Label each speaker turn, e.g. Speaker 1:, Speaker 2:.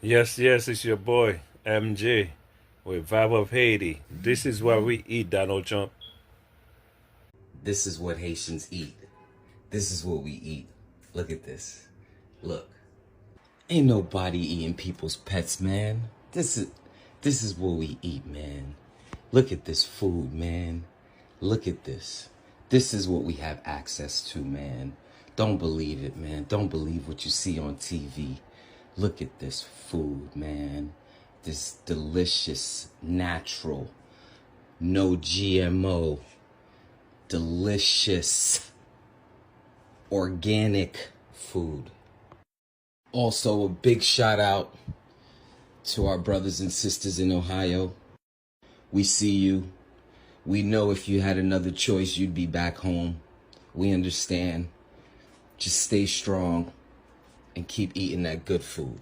Speaker 1: Yes, it's your boy, MJ, with Vibe of Haiti. This is what we eat, Donald Trump.
Speaker 2: This is what Haitians eat. This is what we eat. Look at this. Look. Ain't nobody eating people's pets, man. This is what we eat, man. Look at this food, man. Look at this. This is what we have access to, man. Don't believe it, man. Don't believe what you see on TV. Look at this food, man. This delicious, natural, no GMO, delicious, organic food. Also, a big shout out to our brothers and sisters in Ohio. We see you. We know if you had another choice, you'd be back home. We understand. Just stay strong and keep eating that good food.